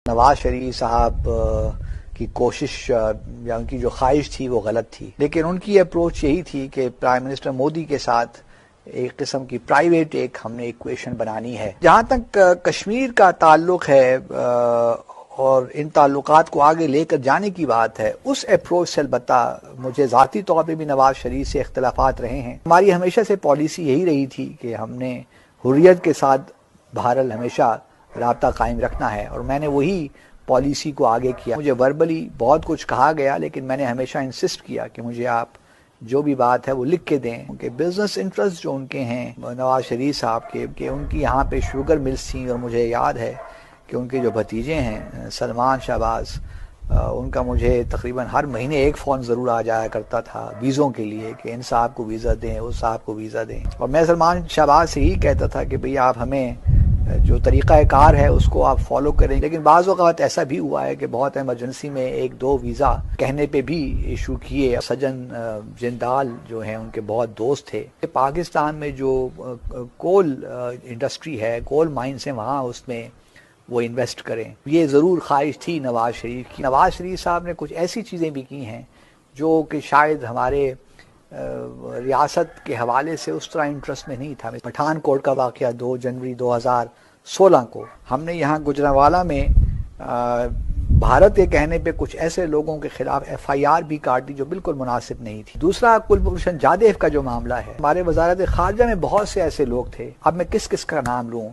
نواز شریف صاحب کی کوشش یا ان کی جو خواہش تھی وہ غلط تھی، لیکن ان کی اپروچ یہی تھی کہ پرائم منسٹر مودی کے ساتھ ایک قسم کی پرائیویٹ ہم نے ایکویشن بنانی ہے۔ جہاں تک کشمیر کا تعلق ہے اور ان تعلقات کو آگے لے کر جانے کی بات ہے، اس اپروچ سے البتہ مجھے ذاتی طور پہ بھی نواز شریف سے اختلافات رہے ہیں۔ ہماری ہمیشہ سے پالیسی یہی رہی تھی کہ ہم نے حریت کے ساتھ بہرحال ہمیشہ رابطہ قائم رکھنا ہے، اور میں نے وہی پالیسی کو آگے کیا۔ مجھے وربلی بہت کچھ کہا گیا، لیکن میں نے ہمیشہ انسسٹ کیا کہ مجھے آپ جو بھی بات ہے وہ لکھ کے دیں، کہ بزنس انٹرسٹ جو ان کے ہیں نواز شریف صاحب کے، کہ ان کی یہاں پہ شوگر ملز تھیں، اور مجھے یاد ہے کہ ان کے جو بھتیجے ہیں سلمان شہباز، ان کا مجھے تقریباً ہر مہینے ایک فون ضرور آ جایا کرتا تھا ویزوں کے لیے، کہ ان صاحب کو ویزا دیں، اس صاحب کو ویزا دیں، اور میں سلمان شہباز سے ہی کہتا تھا کہ بھئی آپ ہمیں جو طریقہ کار ہے اس کو آپ فالو کریں۔ لیکن بعض اوقات ایسا بھی ہوا ہے کہ بہت ایمرجنسی میں ایک دو ویزا کہنے پہ بھی ایشو کیے۔ سجن جندال جو ہیں ان کے بہت دوست تھے۔ پاکستان میں جو کول انڈسٹری ہے، کول مائنز ہیں، وہاں اس میں وہ انویسٹ کریں، یہ ضرور خواہش تھی نواز شریف کی۔ نواز شریف صاحب نے کچھ ایسی چیزیں بھی کی ہیں جو کہ شاید ہمارے ریاست کے حوالے سے اس طرح انٹرسٹ میں نہیں تھا۔ پٹھان کوٹ کا واقعہ 2 جنوری 2016 کو ہم نے یہاں گجرانوالہ میں بھارت کے کہنے پہ کچھ ایسے لوگوں کے خلاف FIR بھی کاٹ دی جو بالکل مناسب نہیں تھی۔ دوسرا کلبھوشن جادیو کا جو معاملہ ہے، ہمارے وزارت خارجہ میں بہت سے ایسے لوگ تھے، اب میں کس کس کا نام لوں،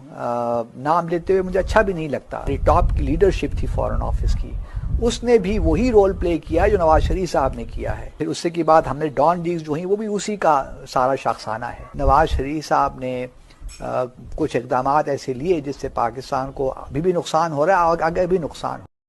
نام لیتے ہوئے مجھے اچھا بھی نہیں لگتا۔ ٹاپ کی لیڈرشپ تھی فارن آفس کی، اس نے بھی وہی رول پلے کیا جو نواز شریف صاحب نے کیا ہے۔ پھر اس کے بعد ہم نے ڈان ڈیلز جو ہیں وہ بھی اسی کا سارا شاخسانہ ہے۔ نواز شریف صاحب نے کچھ اقدامات ایسے لیے جس سے پاکستان کو ابھی بھی نقصان ہو رہا ہے اور آگے بھی نقصان ہو۔